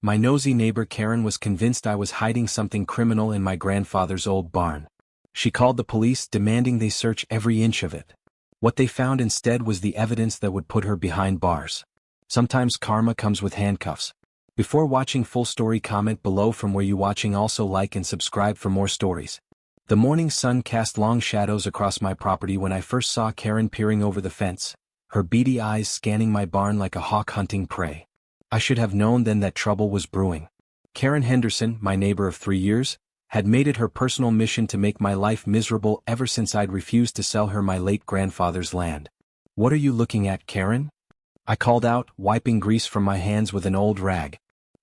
My nosy neighbor Karen was convinced I was hiding something criminal in my grandfather's old barn. She called the police demanding they search every inch of it. What they found instead was the evidence that would put her behind bars. Sometimes karma comes with handcuffs. Before watching full story, comment below from where you watching, also like and subscribe for more stories. The morning sun cast long shadows across my property when I first saw Karen peering over the fence, her beady eyes scanning my barn like a hawk hunting prey. I should have known then that trouble was brewing. Karen Henderson, my neighbor of 3 years, had made it her personal mission to make my life miserable ever since I'd refused to sell her my late grandfather's land. "What are you looking at, Karen?" I called out, wiping grease from my hands with an old rag.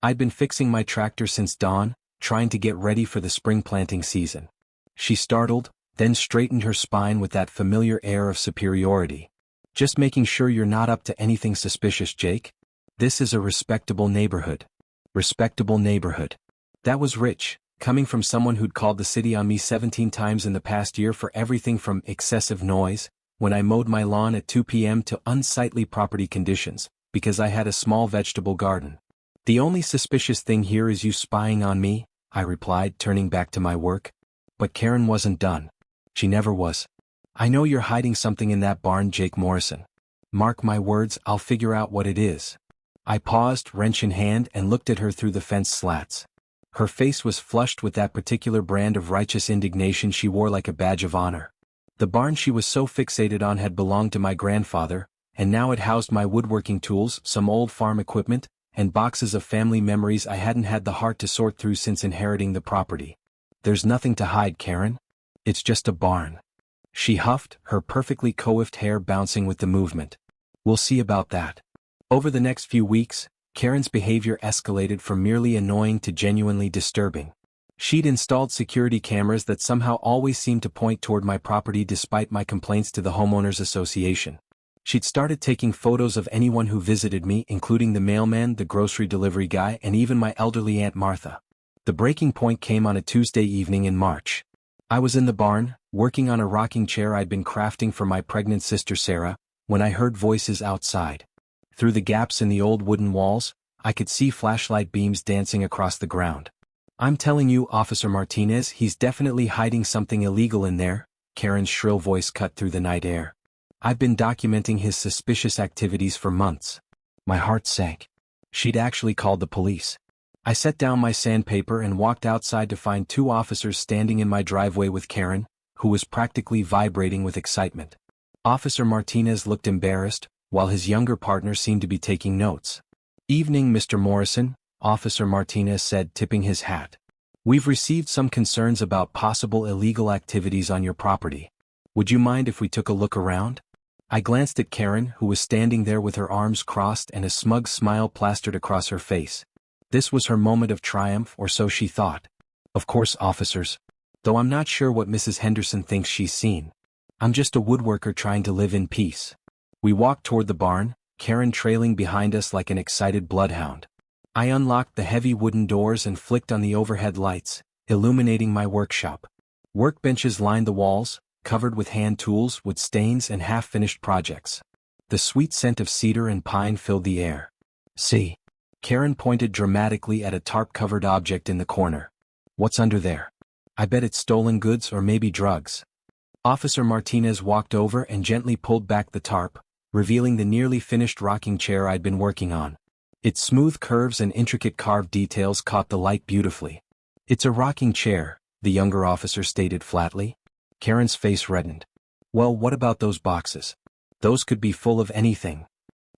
I'd been fixing my tractor since dawn, trying to get ready for the spring planting season. She startled, then straightened her spine with that familiar air of superiority. "Just making sure you're not up to anything suspicious, Jake. This is a respectable neighborhood." Respectable neighborhood. That was rich, coming from someone who'd called the city on me 17 times in the past year for everything from excessive noise, when I mowed my lawn at 2 p.m. to unsightly property conditions, because I had a small vegetable garden. "The only suspicious thing here is you spying on me," I replied, turning back to my work. But Karen wasn't done. She never was. "I know you're hiding something in that barn, Jake Morrison. Mark my words, I'll figure out what it is." I paused, wrench in hand, and looked at her through the fence slats. Her face was flushed with that particular brand of righteous indignation she wore like a badge of honor. The barn she was so fixated on had belonged to my grandfather, and now it housed my woodworking tools, some old farm equipment, and boxes of family memories I hadn't had the heart to sort through since inheriting the property. "There's nothing to hide, Karen. It's just a barn." She huffed, her perfectly coiffed hair bouncing with the movement. "We'll see about that." Over the next few weeks, Karen's behavior escalated from merely annoying to genuinely disturbing. She'd installed security cameras that somehow always seemed to point toward my property despite my complaints to the homeowners association. She'd started taking photos of anyone who visited me, including the mailman, the grocery delivery guy, and even my elderly Aunt Martha. The breaking point came on a Tuesday evening in March. I was in the barn, working on a rocking chair I'd been crafting for my pregnant sister Sarah, when I heard voices outside. Through the gaps in the old wooden walls, I could see flashlight beams dancing across the ground. "I'm telling you, Officer Martinez, he's definitely hiding something illegal in there," Karen's shrill voice cut through the night air. "I've been documenting his suspicious activities for months." My heart sank. She'd actually called the police. I set down my sandpaper and walked outside to find 2 officers standing in my driveway with Karen, who was practically vibrating with excitement. Officer Martinez looked embarrassed, while his younger partner seemed to be taking notes. "Evening, Mr. Morrison," Officer Martinez said, tipping his hat. "We've received some concerns about possible illegal activities on your property. Would you mind if we took a look around?" I glanced at Karen, who was standing there with her arms crossed and a smug smile plastered across her face. This was her moment of triumph, or so she thought. "Of course, officers. Though I'm not sure what Mrs. Henderson thinks she's seen. I'm just a woodworker trying to live in peace." We walked toward the barn, Karen trailing behind us like an excited bloodhound. I unlocked the heavy wooden doors and flicked on the overhead lights, illuminating my workshop. Workbenches lined the walls, covered with hand tools, wood stains, and half-finished projects. The sweet scent of cedar and pine filled the air. "See." Karen pointed dramatically at a tarp-covered object in the corner. "What's under there? I bet it's stolen goods or maybe drugs." Officer Martinez walked over and gently pulled back the tarp, revealing the nearly finished rocking chair I'd been working on. Its smooth curves and intricate carved details caught the light beautifully. "It's a rocking chair," the younger officer stated flatly. Karen's face reddened. "Well, what about those boxes? Those could be full of anything."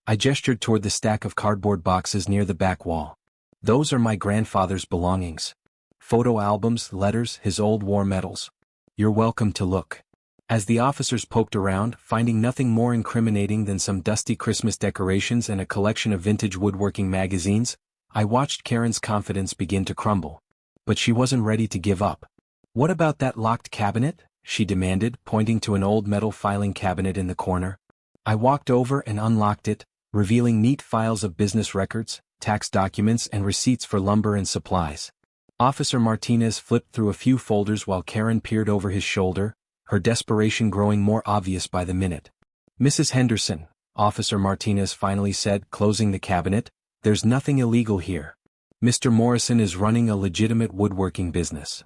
I gestured toward the stack of cardboard boxes near the back wall. "Those are my grandfather's belongings. Photo albums, letters, his old war medals. You're welcome to look." As the officers poked around, finding nothing more incriminating than some dusty Christmas decorations and a collection of vintage woodworking magazines, I watched Karen's confidence begin to crumble. But she wasn't ready to give up. "What about that locked cabinet?" she demanded, pointing to an old metal filing cabinet in the corner. I walked over and unlocked it, revealing neat files of business records, tax documents, and receipts for lumber and supplies. Officer Martinez flipped through a few folders while Karen peered over his shoulder, her desperation growing more obvious by the minute. "Mrs. Henderson," Officer Martinez finally said, closing the cabinet, "there's nothing illegal here." Mr. Morrison is running a legitimate woodworking business.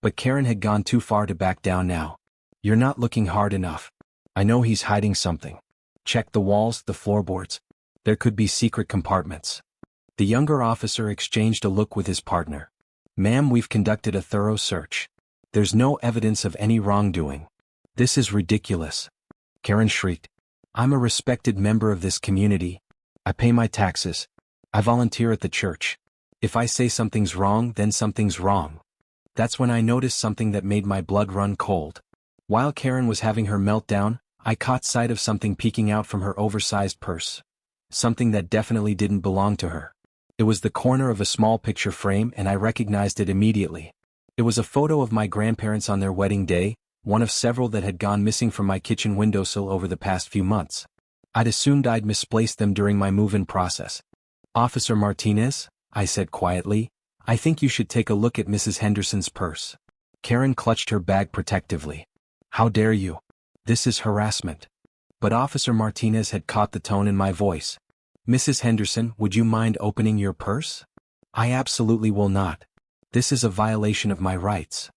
But Karen had gone too far to back down now. You're not looking hard enough. I know he's hiding something. Check the walls, the floorboards. There could be secret compartments. The younger officer exchanged a look with his partner. Ma'am, we've conducted a thorough search. There's no evidence of any wrongdoing. This is ridiculous. Karen shrieked. I'm a respected member of this community. I pay my taxes. I volunteer at the church. If I say something's wrong, then something's wrong. That's when I noticed something that made my blood run cold. While Karen was having her meltdown, I caught sight of something peeking out from her oversized purse. Something that definitely didn't belong to her. It was the corner of a small picture frame and I recognized it immediately. It was a photo of my grandparents on their wedding day, one of several that had gone missing from my kitchen windowsill over the past few months. I'd assumed I'd misplaced them during my move-in process. Officer Martinez, I said quietly, I think you should take a look at Mrs. Henderson's purse. Karen clutched her bag protectively. How dare you? This is harassment. But Officer Martinez had caught the tone in my voice. Mrs. Henderson, would you mind opening your purse? I absolutely will not. This is a violation of my rights.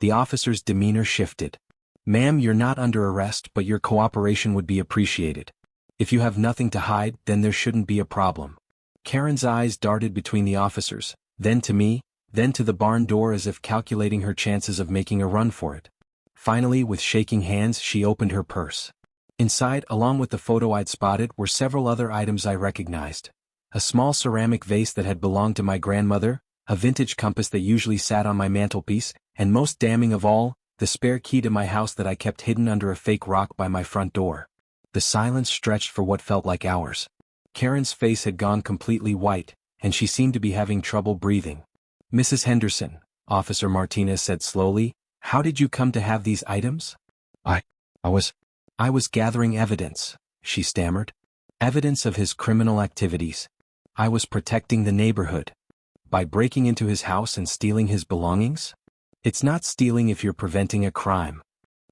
The officer's demeanor shifted. Ma'am, you're not under arrest, but your cooperation would be appreciated. If you have nothing to hide, then there shouldn't be a problem. Karen's eyes darted between the officers, then to me, then to the barn door as if calculating her chances of making a run for it. Finally, with shaking hands, she opened her purse. Inside, along with the photo I'd spotted, were several other items I recognized. A small ceramic vase that had belonged to my grandmother, a vintage compass that usually sat on my mantelpiece, and most damning of all, the spare key to my house that I kept hidden under a fake rock by my front door. The silence stretched for what felt like hours. Karen's face had gone completely white, and she seemed to be having trouble breathing. Mrs. Henderson, Officer Martinez said slowly, how did you come to have these items? I was gathering evidence, she stammered. Evidence of his criminal activities. I was protecting the neighborhood. By breaking into his house and stealing his belongings? It's not stealing if you're preventing a crime.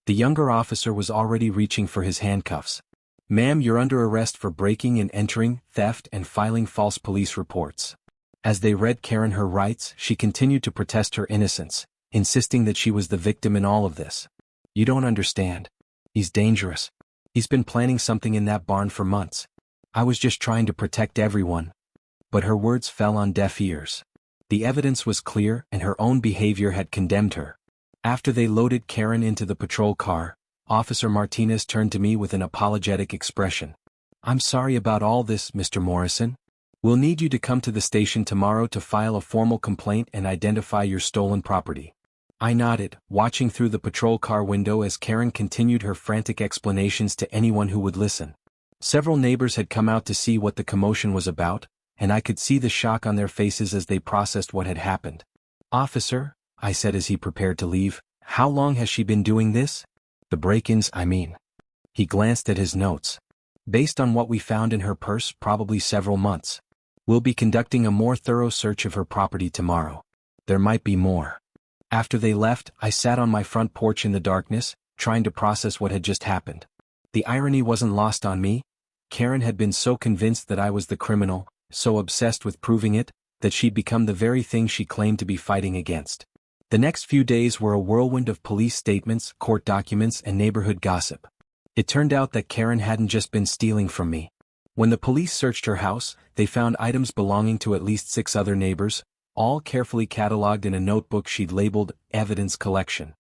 The younger officer was already reaching for his handcuffs. Ma'am, you're under arrest for breaking and entering, theft, and filing false police reports. As they read Karen her rights, she continued to protest her innocence, insisting that she was the victim in all of this. You don't understand. He's dangerous. He's been planning something in that barn for months. I was just trying to protect everyone. But her words fell on deaf ears. The evidence was clear and her own behavior had condemned her. After they loaded Karen into the patrol car, Officer Martinez turned to me with an apologetic expression. I'm sorry about all this, Mr. Morrison. We'll need you to come to the station tomorrow to file a formal complaint and identify your stolen property. I nodded, watching through the patrol car window as Karen continued her frantic explanations to anyone who would listen. Several neighbors had come out to see what the commotion was about, and I could see the shock on their faces as they processed what had happened. Officer, I said as he prepared to leave, how long has she been doing this? The break-ins, I mean. He glanced at his notes. Based on what we found in her purse, probably several months. We'll be conducting a more thorough search of her property tomorrow. There might be more. After they left, I sat on my front porch in the darkness, trying to process what had just happened. The irony wasn't lost on me. Karen had been so convinced that I was the criminal, so obsessed with proving it, that she'd become the very thing she claimed to be fighting against. The next few days were a whirlwind of police statements, court documents, and neighborhood gossip. It turned out that Karen hadn't just been stealing from me. When the police searched her house, they found items belonging to at least 6 other neighbors, all carefully cataloged in a notebook she'd labeled Evidence Collection.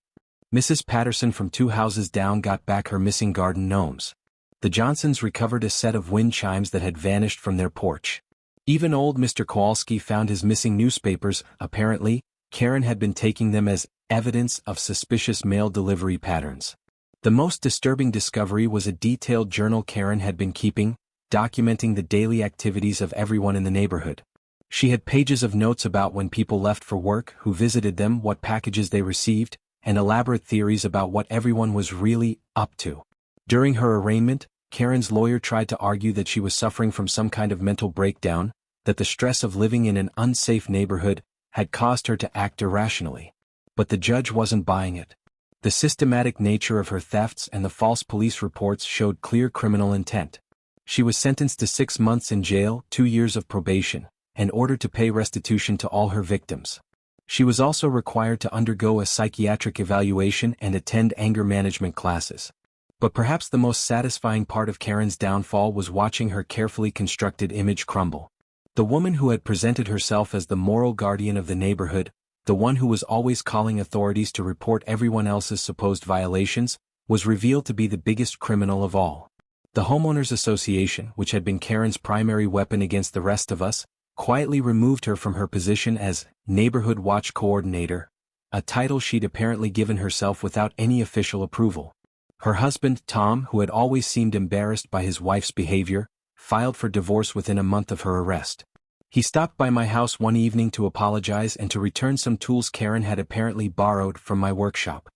Mrs. Patterson from 2 houses down got back her missing garden gnomes. The Johnsons recovered a set of wind chimes that had vanished from their porch. Even old Mr. Kowalski found his missing newspapers. Apparently, Karen had been taking them as evidence of suspicious mail delivery patterns. The most disturbing discovery was a detailed journal Karen had been keeping, documenting the daily activities of everyone in the neighborhood. She had pages of notes about when people left for work, who visited them, what packages they received, and elaborate theories about what everyone was really up to. During her arraignment, Karen's lawyer tried to argue that she was suffering from some kind of mental breakdown, that the stress of living in an unsafe neighborhood had caused her to act irrationally. But the judge wasn't buying it. The systematic nature of her thefts and the false police reports showed clear criminal intent. She was sentenced to 6 months in jail, 2 years of probation, and ordered to pay restitution to all her victims. She was also required to undergo a psychiatric evaluation and attend anger management classes. But perhaps the most satisfying part of Karen's downfall was watching her carefully constructed image crumble. The woman who had presented herself as the moral guardian of the neighborhood, the one who was always calling authorities to report everyone else's supposed violations, was revealed to be the biggest criminal of all. The Homeowners Association, which had been Karen's primary weapon against the rest of us, quietly removed her from her position as Neighborhood Watch Coordinator, a title she'd apparently given herself without any official approval. Her husband, Tom, who had always seemed embarrassed by his wife's behavior, filed for divorce within a month of her arrest. He stopped by my house one evening to apologize and to return some tools Karen had apparently borrowed from my workshop.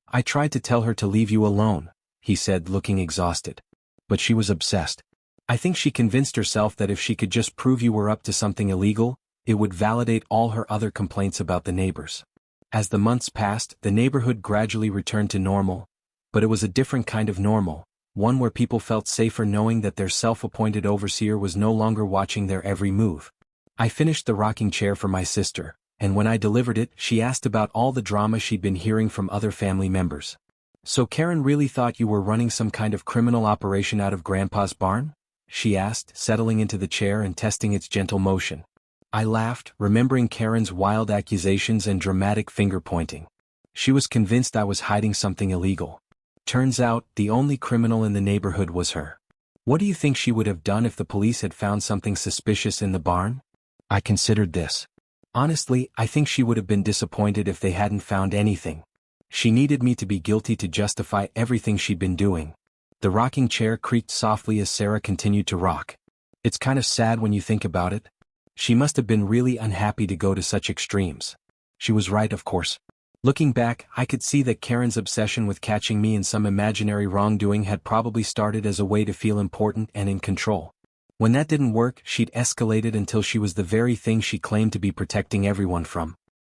"I tried to tell her to leave you alone," he said, looking exhausted. "But she was obsessed. I think she convinced herself that if she could just prove you were up to something illegal, it would validate all her other complaints about the neighbors." As the months passed, the neighborhood gradually returned to normal, but it was a different kind of normal, one where people felt safer knowing that their self-appointed overseer was no longer watching their every move. I finished the rocking chair for my sister, and when I delivered it, she asked about all the drama she'd been hearing from other family members. "So Karen really thought you were running some kind of criminal operation out of Grandpa's barn?" she asked, settling into the chair and testing its gentle motion. I laughed, remembering Karen's wild accusations and dramatic finger-pointing. She was convinced I was hiding something illegal. Turns out, the only criminal in the neighborhood was her. What do you think she would have done if the police had found something suspicious in the barn? I considered this. Honestly, I think she would have been disappointed if they hadn't found anything. She needed me to be guilty to justify everything she'd been doing. The rocking chair creaked softly as Sarah continued to rock. It's kind of sad when you think about it. She must have been really unhappy to go to such extremes. She was right, of course. Looking back, I could see that Karen's obsession with catching me in some imaginary wrongdoing had probably started as a way to feel important and in control. When that didn't work, she'd escalated until she was the very thing she claimed to be protecting everyone from.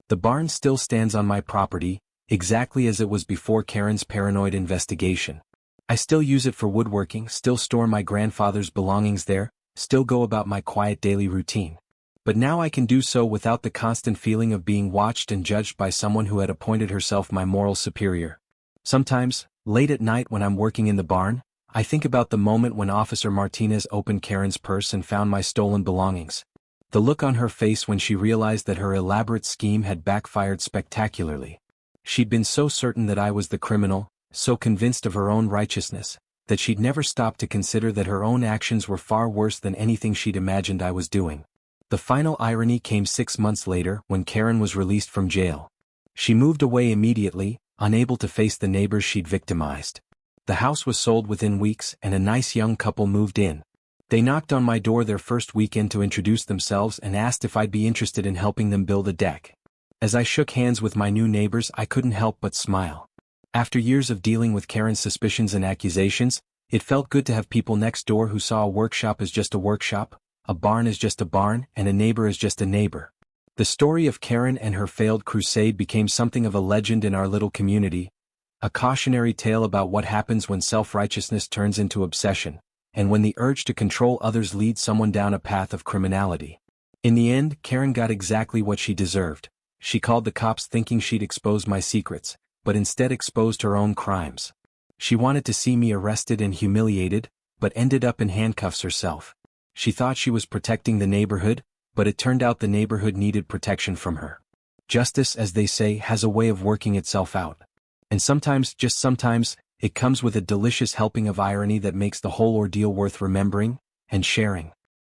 The barn still stands on my property, exactly as it was before Karen's paranoid investigation. I still use it for woodworking, still store my grandfather's belongings there, still go about my quiet daily routine. But now I can do so without the constant feeling of being watched and judged by someone who had appointed herself my moral superior. Sometimes, late at night when I'm working in the barn, I think about the moment when Officer Martinez opened Karen's purse and found my stolen belongings. The look on her face when she realized that her elaborate scheme had backfired spectacularly. She'd been so certain that I was the criminal, so convinced of her own righteousness, that she'd never stopped to consider that her own actions were far worse than anything she'd imagined I was doing. The final irony came 6 months later when Karen was released from jail. She moved away immediately, unable to face the neighbors she'd victimized. The house was sold within weeks and a nice young couple moved in. They knocked on my door their first weekend to introduce themselves and asked if I'd be interested in helping them build a deck. As I shook hands with my new neighbors, I couldn't help but smile. After years of dealing with Karen's suspicions and accusations, it felt good to have people next door who saw a workshop as just a workshop, a barn as just a barn, and a neighbor as just a neighbor. The story of Karen and her failed crusade became something of a legend in our little community, a cautionary tale about what happens when self-righteousness turns into obsession, and when the urge to control others leads someone down a path of criminality. In the end, Karen got exactly what she deserved. She called the cops thinking she'd expose my secrets, but instead exposed her own crimes. She wanted to see me arrested and humiliated, but ended up in handcuffs herself. She thought she was protecting the neighborhood, but it turned out the neighborhood needed protection from her. Justice, as they say, has a way of working itself out. And sometimes, just sometimes, it comes with a delicious helping of irony that makes the whole ordeal worth remembering and sharing.